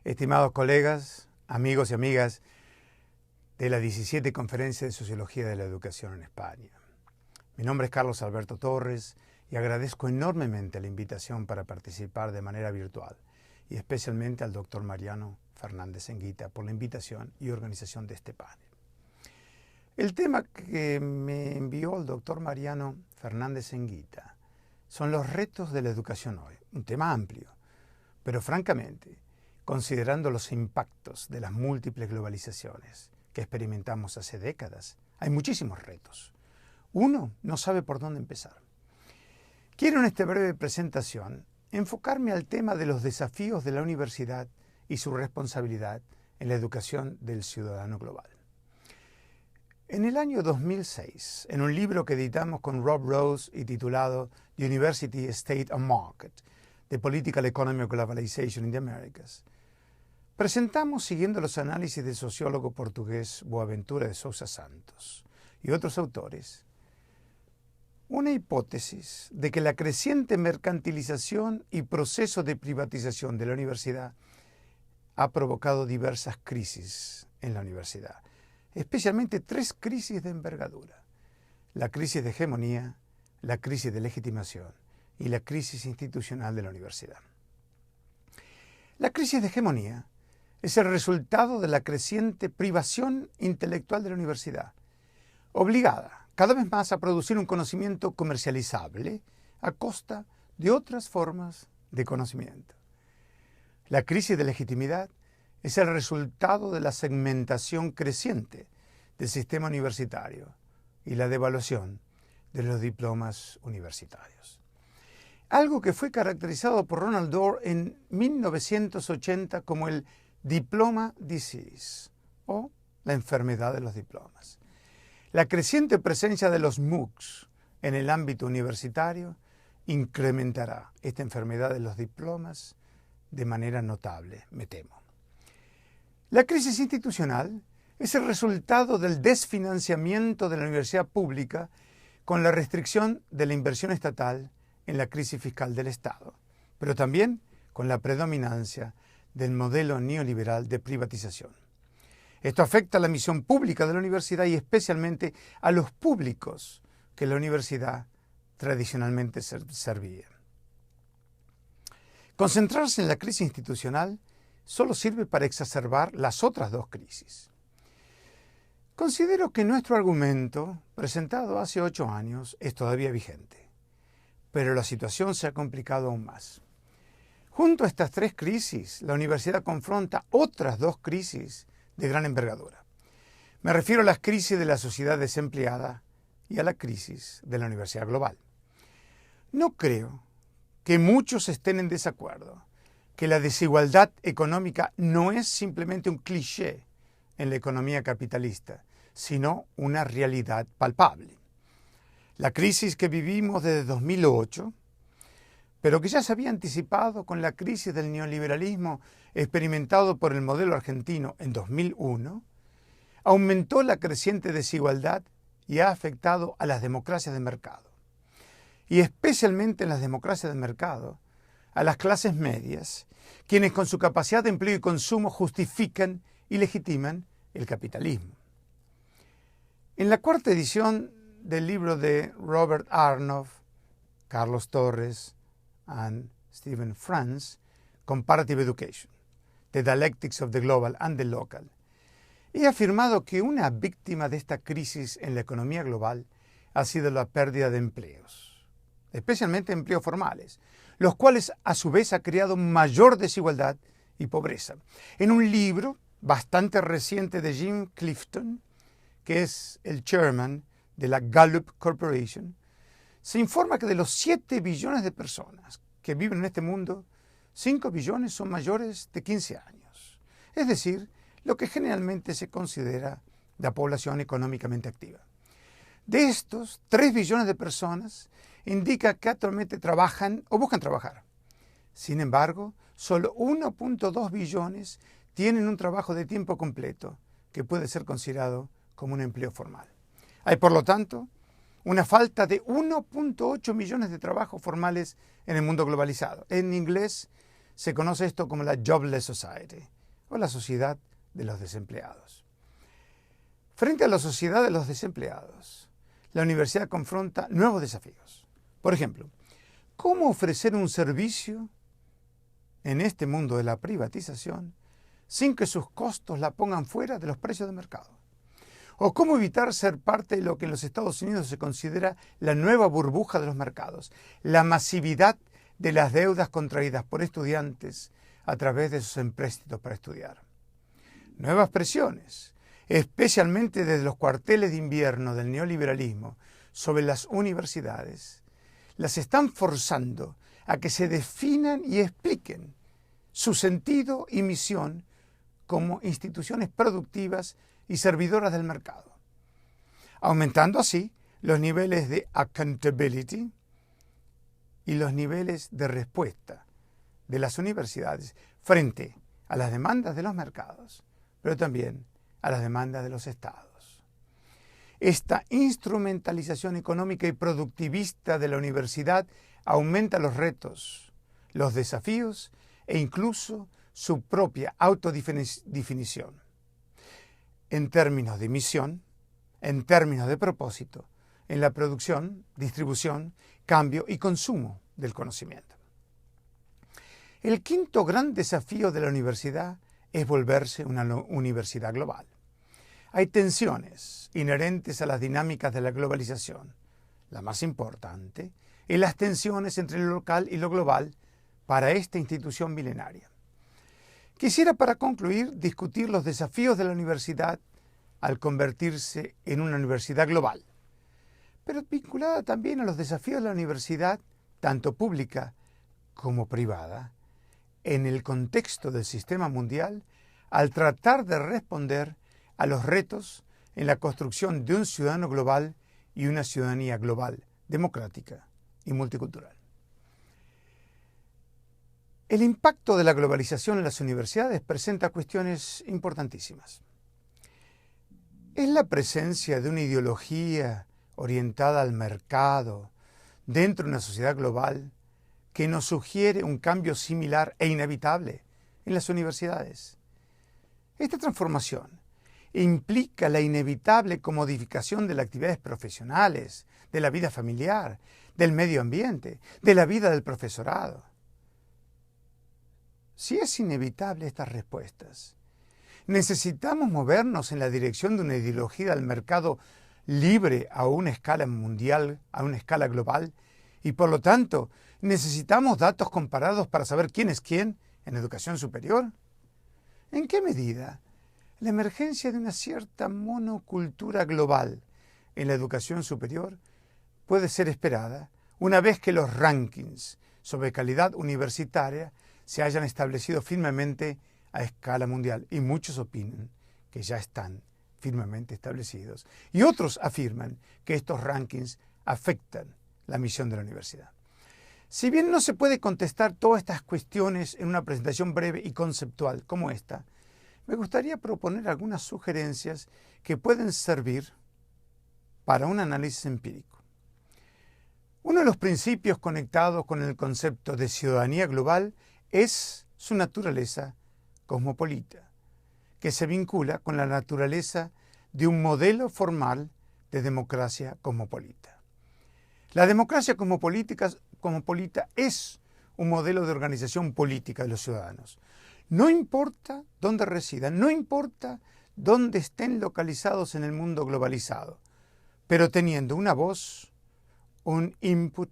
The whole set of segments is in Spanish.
Estimados colegas, amigos y amigas de la 17 Conferencia de Sociología de la Educación en España. Mi nombre es Carlos Alberto Torres y agradezco enormemente la invitación para participar de manera virtual y especialmente al doctor Mariano Fernández Enguita por la invitación y organización de este panel. El tema que me envió el doctor Mariano Fernández Enguita son los retos de la educación hoy, un tema amplio, pero francamente, considerando los impactos de las múltiples globalizaciones que experimentamos hace décadas, hay muchísimos retos. Uno no sabe por dónde empezar. Quiero en esta breve presentación enfocarme al tema de los desafíos de la universidad y su responsabilidad en la educación del ciudadano global. En el año 2006, en un libro que editamos con Rob Rose y titulado The University State and Market, The Political Economy of Globalization in the Americas, presentamos, siguiendo los análisis del sociólogo portugués Boaventura de Sousa Santos y otros autores, una hipótesis de que la creciente mercantilización y proceso de privatización de la universidad ha provocado diversas crisis en la universidad, especialmente tres crisis de envergadura: la crisis de hegemonía, la crisis de legitimación y la crisis institucional de la universidad. La crisis de hegemonía es el resultado de la creciente privación intelectual de la universidad, obligada cada vez más a producir un conocimiento comercializable a costa de otras formas de conocimiento. La crisis de legitimidad es el resultado de la segmentación creciente del sistema universitario y la devaluación de los diplomas universitarios. Algo que fue caracterizado por Ronald Doerr en 1980 como el diploma disease, o la enfermedad de los diplomas. La creciente presencia de los MOOCs en el ámbito universitario incrementará esta enfermedad de los diplomas de manera notable, me temo. La crisis institucional es el resultado del desfinanciamiento de la universidad pública con la restricción de la inversión estatal en la crisis fiscal del Estado, pero también con la predominancia del modelo neoliberal de privatización. Esto afecta a la misión pública de la universidad y especialmente a los públicos que la universidad tradicionalmente servía. Concentrarse en la crisis institucional solo sirve para exacerbar las otras dos crisis. Considero que nuestro argumento, presentado hace 8 años, es todavía vigente, pero la situación se ha complicado aún más. Junto a estas tres crisis, la universidad confronta otras dos crisis de gran envergadura. Me refiero a las crisis de la sociedad desempleada y a la crisis de la universidad global. No creo que muchos estén en desacuerdo que la desigualdad económica no es simplemente un cliché en la economía capitalista, sino una realidad palpable. La crisis que vivimos desde 2008, pero que ya se había anticipado con la crisis del neoliberalismo experimentado por el modelo argentino en 2001, aumentó la creciente desigualdad y ha afectado a las democracias de mercado. Y especialmente en las democracias de mercado, a las clases medias, quienes con su capacidad de empleo y consumo justifican y legitiman el capitalismo. En la cuarta edición del libro de Robert Arnoff, Carlos Torres and Stephen Franz, Comparative Education, The Dialectics of the Global and the Local, he afirmado que una víctima de esta crisis en la economía global ha sido la pérdida de empleos, especialmente empleos formales, los cuales a su vez ha creado mayor desigualdad y pobreza. En un libro bastante reciente de Jim Clifton, que es el chairman de la Gallup Corporation, se informa que de los 7 billones de personas que viven en este mundo, 5 billones son mayores de 15 años. Es decir, lo que generalmente se considera la población económicamente activa. De estos, 3 billones de personas indica que actualmente trabajan o buscan trabajar. Sin embargo, solo 1.2 billones tienen un trabajo de tiempo completo que puede ser considerado como un empleo formal. Hay, por lo tanto, una falta de 1.8 millones de trabajos formales en el mundo globalizado. En inglés se conoce esto como la Jobless Society. o la sociedad de los desempleados. Frente a la sociedad de los desempleados, la universidad confronta nuevos desafíos. Por ejemplo, ¿cómo ofrecer un servicio en este mundo de la privatización sin que sus costos la pongan fuera de los precios de mercado? ¿O cómo evitar ser parte de lo que en los Estados Unidos se considera la nueva burbuja de los mercados, la masividad de las deudas contraídas por estudiantes a través de sus empréstitos para estudiar? Nuevas presiones, especialmente desde los cuarteles de invierno del neoliberalismo sobre las universidades, las están forzando a que se definan y expliquen su sentido y misión como instituciones productivas y servidoras del mercado, aumentando así los niveles de accountability y los niveles de respuesta de las universidades frente a las demandas de los mercados, pero también a las demandas de los estados. Esta instrumentalización económica y productivista de la universidad aumenta los retos, los desafíos e incluso su propia autodefinición, en términos de misión, en términos de propósito, en la producción, distribución, cambio y consumo del conocimiento. El quinto gran desafío de la universidad es volverse una universidad global. Hay tensiones inherentes a las dinámicas de la globalización. La más importante es las tensiones entre lo local y lo global para esta institución milenaria. Quisiera, para concluir, discutir los desafíos de la universidad al convertirse en una universidad global, pero vinculada también a los desafíos de la universidad, tanto pública como privada, en el contexto del sistema mundial, al tratar de responder a los retos en la construcción de un ciudadano global y una ciudadanía global, democrática y multicultural. El impacto de la globalización en las universidades presenta cuestiones importantísimas. ¿Es la presencia de una ideología orientada al mercado dentro de una sociedad global que nos sugiere un cambio similar e inevitable en las universidades? Esta transformación implica la inevitable comodificación de las actividades profesionales, de la vida familiar, del medio ambiente, de la vida del profesorado. Si es inevitable estas respuestas, necesitamos movernos en la dirección de una ideología del mercado libre a una escala mundial, a una escala global, y por lo tanto necesitamos datos comparados para saber quién es quién en educación superior. ¿En qué medida la emergencia de una cierta monocultura global en la educación superior puede ser esperada una vez que los rankings sobre calidad universitaria se hayan establecido firmemente a escala mundial? Y muchos opinan que ya están firmemente establecidos. Y otros afirman que estos rankings afectan la misión de la universidad. Si bien no se puede contestar todas estas cuestiones en una presentación breve y conceptual como esta, me gustaría proponer algunas sugerencias que pueden servir para un análisis empírico. Uno de los principios conectados con el concepto de ciudadanía global es su naturaleza cosmopolita, que se vincula con la naturaleza de un modelo formal de democracia cosmopolita. La democracia cosmopolita es un modelo de organización política de los ciudadanos. No importa dónde residan, no importa dónde estén localizados en el mundo globalizado, pero teniendo una voz, un input,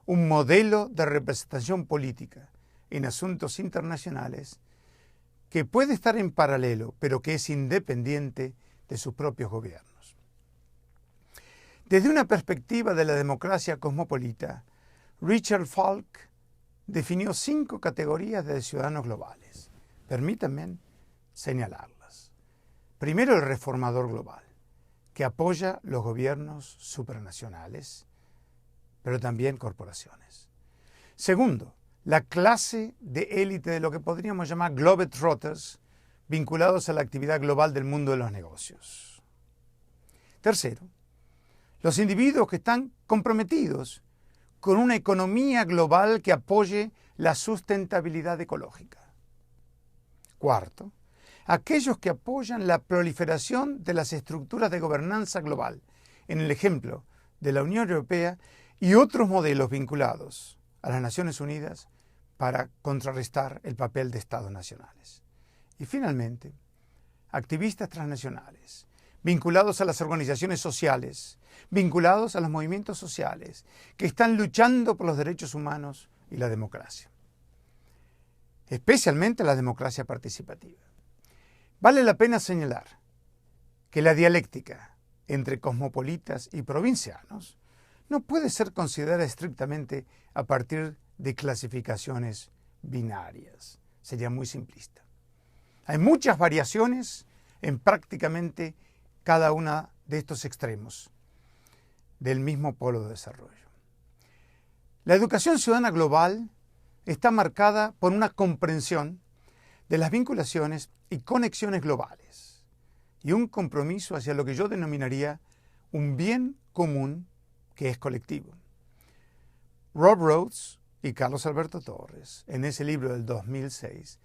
un modelo de representación política en asuntos internacionales que puede estar en paralelo, pero que es independiente de sus propios gobiernos. Desde una perspectiva de la democracia cosmopolita, Richard Falk definió 5 categorías de ciudadanos globales. Permítanme señalarlas. Primero, el reformador global, que apoya los gobiernos supranacionales, pero también corporaciones. Segundo, la clase de élite de lo que podríamos llamar globetrotters, vinculados a la actividad global del mundo de los negocios. Tercero, los individuos que están comprometidos con una economía global que apoye la sustentabilidad ecológica. Cuarto, aquellos que apoyan la proliferación de las estructuras de gobernanza global, en el ejemplo de la Unión Europea y otros modelos vinculados a las Naciones Unidas para contrarrestar el papel de Estados nacionales. Y finalmente, activistas transnacionales, vinculados a las organizaciones sociales, vinculados a los movimientos sociales, que están luchando por los derechos humanos y la democracia, especialmente la democracia participativa. Vale la pena señalar que la dialéctica entre cosmopolitas y provincianos no puede ser considerada estrictamente a partir de clasificaciones binarias. Sería muy simplista. Hay muchas variaciones en prácticamente cada uno de estos extremos del mismo polo de desarrollo. La educación ciudadana global está marcada por una comprensión de las vinculaciones y conexiones globales y un compromiso hacia lo que yo denominaría un bien común que es colectivo. Rob Rhodes y Carlos Alberto Torres, en ese libro del 2006,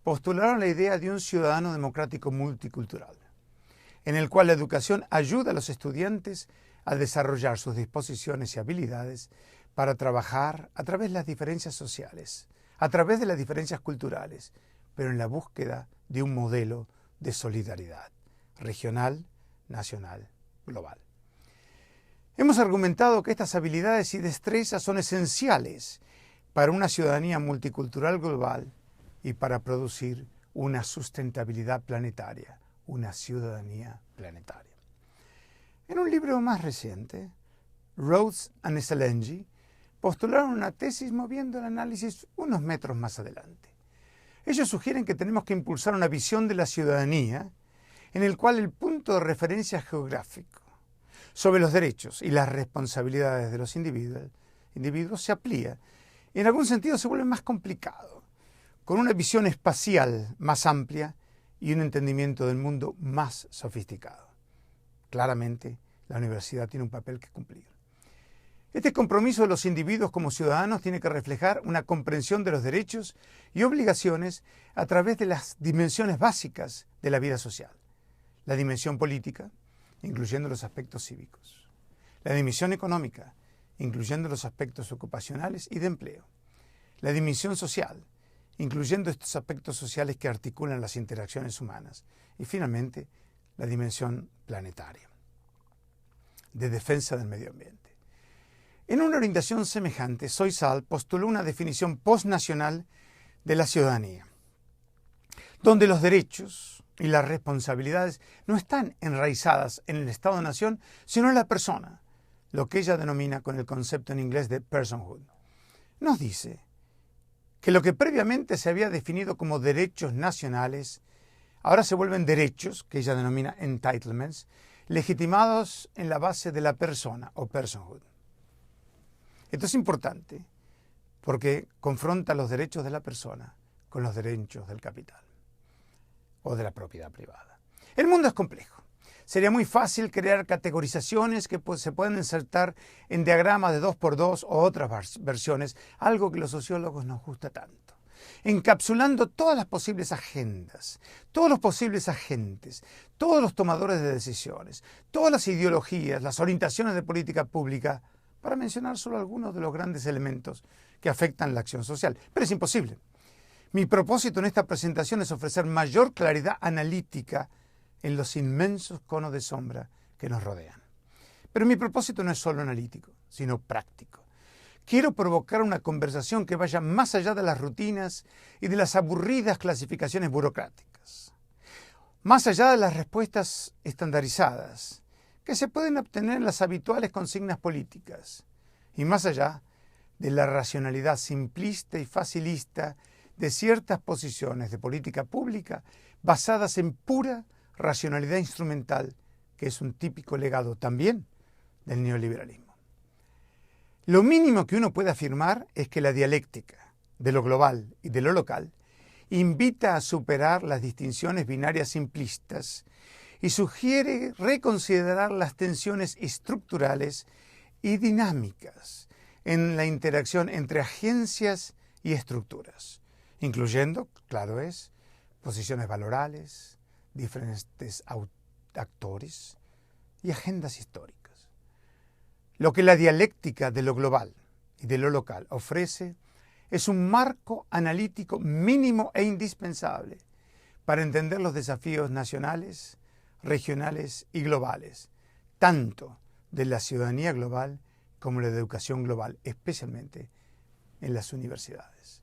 postularon la idea de un ciudadano democrático multicultural, en el cual la educación ayuda a los estudiantes a desarrollar sus disposiciones y habilidades para trabajar a través de las diferencias sociales, a través de las diferencias culturales, pero en la búsqueda de un modelo de solidaridad regional, nacional, global. Hemos argumentado que estas habilidades y destrezas son esenciales para una ciudadanía multicultural global y para producir una sustentabilidad planetaria, una ciudadanía planetaria. En un libro más reciente, Rhodes y Salengi postularon una tesis moviendo el análisis unos metros más adelante. Ellos sugieren que tenemos que impulsar una visión de la ciudadanía en el cual el punto de referencia geográfico sobre los derechos y las responsabilidades de los individuos se amplía. En algún sentido se vuelve más complicado, con una visión espacial más amplia y un entendimiento del mundo más sofisticado. Claramente, la universidad tiene un papel que cumplir. Este compromiso de los individuos como ciudadanos tiene que reflejar una comprensión de los derechos y obligaciones a través de las dimensiones básicas de la vida social. La dimensión política, incluyendo los aspectos cívicos. La dimensión económica, incluyendo los aspectos ocupacionales y de empleo. La dimensión social, incluyendo estos aspectos sociales que articulan las interacciones humanas. Y finalmente, la dimensión planetaria, de defensa del medio ambiente. En una orientación semejante, Soysal postuló una definición postnacional de la ciudadanía, donde los derechos y las responsabilidades no están enraizadas en el Estado-nación, sino en la persona, lo que ella denomina con el concepto en inglés de personhood. Nos dice que lo que previamente se había definido como derechos nacionales, ahora se vuelven derechos, que ella denomina entitlements, legitimados en la base de la persona o personhood. Esto es importante porque confronta los derechos de la persona con los derechos del capital o de la propiedad privada. El mundo es complejo. Sería muy fácil crear categorizaciones que se pueden insertar en diagramas de 2x2 o otras versiones, algo que a los sociólogos nos gusta tanto. Encapsulando todas las posibles agendas, todos los posibles agentes, todos los tomadores de decisiones, todas las ideologías, las orientaciones de política pública, para mencionar solo algunos de los grandes elementos que afectan la acción social. Pero es imposible. Mi propósito en esta presentación es ofrecer mayor claridad analítica en los inmensos conos de sombra que nos rodean. Pero mi propósito no es solo analítico, sino práctico. Quiero provocar una conversación que vaya más allá de las rutinas y de las aburridas clasificaciones burocráticas, más allá de las respuestas estandarizadas que se pueden obtener en las habituales consignas políticas, y más allá de la racionalidad simplista y facilista de ciertas posiciones de política pública basadas en pura racionalidad instrumental, que es un típico legado también del neoliberalismo. Lo mínimo que uno puede afirmar es que la dialéctica de lo global y de lo local invita a superar las distinciones binarias simplistas y sugiere reconsiderar las tensiones estructurales y dinámicas en la interacción entre agencias y estructuras, incluyendo, claro es, posiciones valorales, diferentes actores y agendas históricas. Lo que la dialéctica de lo global y de lo local ofrece es un marco analítico mínimo e indispensable para entender los desafíos nacionales, regionales y globales, tanto de la ciudadanía global como de la educación global, especialmente en las universidades.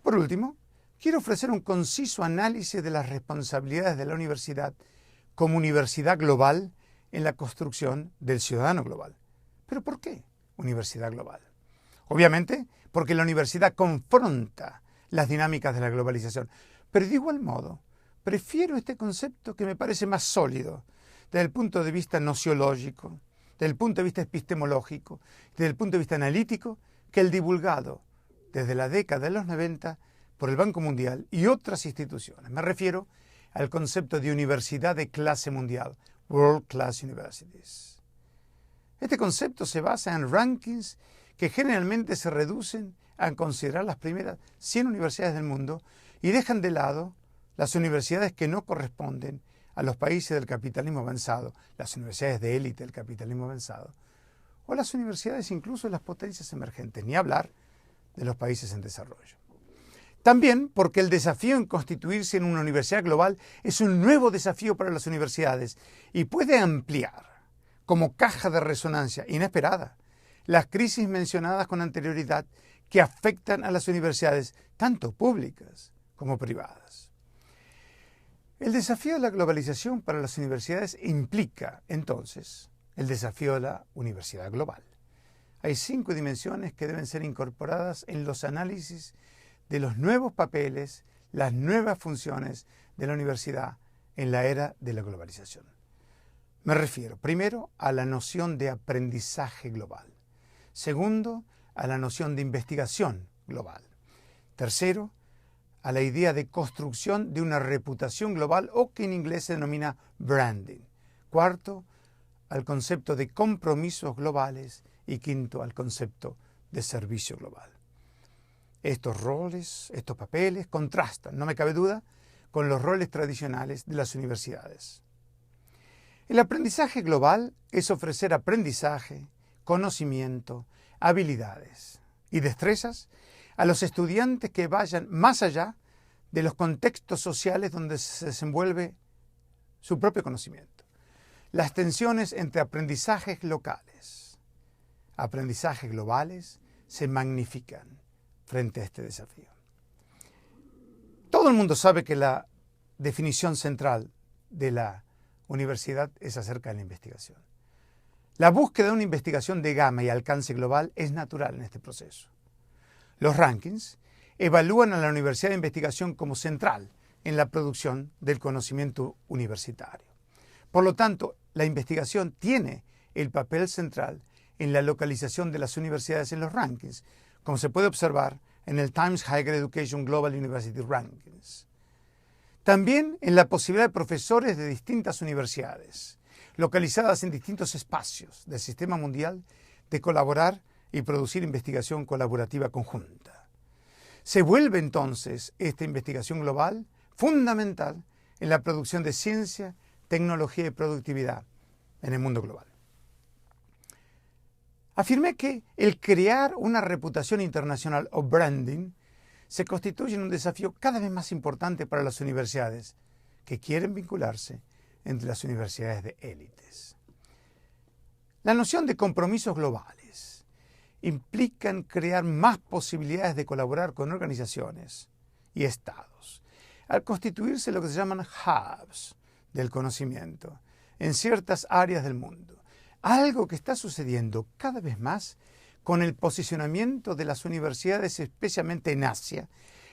Por último, quiero ofrecer un conciso análisis de las responsabilidades de la universidad como universidad global en la construcción del ciudadano global. ¿Pero por qué universidad global? Obviamente, porque la universidad confronta las dinámicas de la globalización, pero de igual modo, prefiero este concepto que me parece más sólido desde el punto de vista nociológico, desde el punto de vista epistemológico, desde el punto de vista analítico, que el divulgado desde la década de los 90 por el Banco Mundial y otras instituciones. Me refiero al concepto de universidad de clase mundial, World Class Universities. Este concepto se basa en rankings que generalmente se reducen a considerar las primeras 100 universidades del mundo y dejan de lado las universidades que no corresponden a los países del capitalismo avanzado, las universidades de élite del capitalismo avanzado, o las universidades incluso de las potencias emergentes, ni hablar de los países en desarrollo. También porque el desafío en constituirse en una universidad global es un nuevo desafío para las universidades y puede ampliar como caja de resonancia inesperada las crisis mencionadas con anterioridad que afectan a las universidades, tanto públicas como privadas. El desafío de la globalización para las universidades implica, entonces, el desafío de la universidad global. Hay 5 dimensiones que deben ser incorporadas en los análisis de los nuevos papeles, las nuevas funciones de la universidad en la era de la globalización. Me refiero, primero, a la noción de aprendizaje global. Segundo, a la noción de investigación global. Tercero, a la idea de construcción de una reputación global o que en inglés se denomina branding. Cuarto, al concepto de compromisos globales y quinto, al concepto de servicio global. Estos roles, estos papeles contrastan, no me cabe duda, con los roles tradicionales de las universidades. El aprendizaje global es ofrecer aprendizaje, conocimiento, habilidades y destrezas a los estudiantes que vayan más allá de los contextos sociales donde se desenvuelve su propio conocimiento. Las tensiones entre aprendizajes locales, aprendizajes globales, se magnifican frente a este desafío. Todo el mundo sabe que la definición central de la universidad es acerca de la investigación. La búsqueda de una investigación de gama y alcance global es natural en este proceso. Los rankings evalúan a la universidad de investigación como central en la producción del conocimiento universitario. Por lo tanto, la investigación tiene el papel central en la localización de las universidades en los rankings, como se puede observar en el Times Higher Education Global University Rankings. También en la posibilidad de profesores de distintas universidades, localizadas en distintos espacios del sistema mundial, de colaborar y producir investigación colaborativa conjunta. Se vuelve entonces esta investigación global fundamental en la producción de ciencia, tecnología y productividad en el mundo global. Afirmé que el crear una reputación internacional o branding se constituye en un desafío cada vez más importante para las universidades que quieren vincularse entre las universidades de élites. La noción de compromisos globales implican crear más posibilidades de colaborar con organizaciones y estados, al constituirse lo que se llaman hubs del conocimiento en ciertas áreas del mundo. Algo que está sucediendo cada vez más con el posicionamiento de las universidades, especialmente en Asia,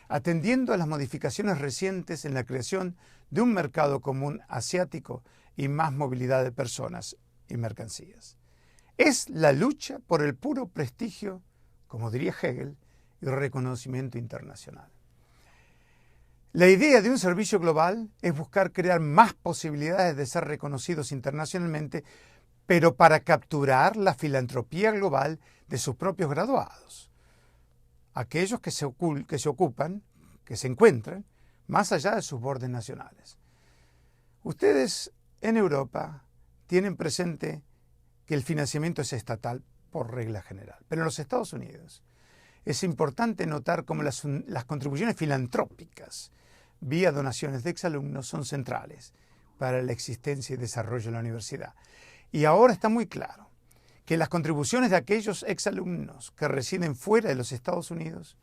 atendiendo a las modificaciones recientes en la creación de un mercado común asiático y más movilidad de personas y mercancías. Es la lucha por el puro prestigio, como diría Hegel, y reconocimiento internacional. La idea de un servicio global es buscar crear más posibilidades de ser reconocidos internacionalmente, pero para capturar la filantropía global de sus propios graduados. Aquellos que se encuentran más allá de sus bordes nacionales. Ustedes en Europa tienen presente que el financiamiento es estatal por regla general, pero en los Estados Unidos es importante notar cómo las contribuciones filantrópicas vía donaciones de exalumnos son centrales para la existencia y desarrollo de la universidad. Y ahora está muy claro que las contribuciones de aquellos exalumnos que residen fuera de los Estados Unidos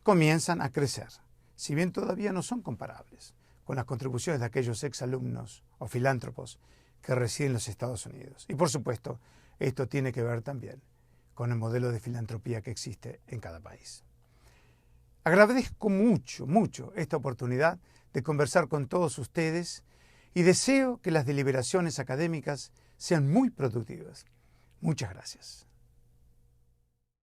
comienzan a crecer, si bien todavía no son comparables con las contribuciones de aquellos exalumnos o filántropos que residen en los Estados Unidos. Y por supuesto, esto tiene que ver también con el modelo de filantropía que existe en cada país. Agradezco mucho esta oportunidad de conversar con todos ustedes y deseo que las deliberaciones académicas sean muy productivas. Muchas gracias.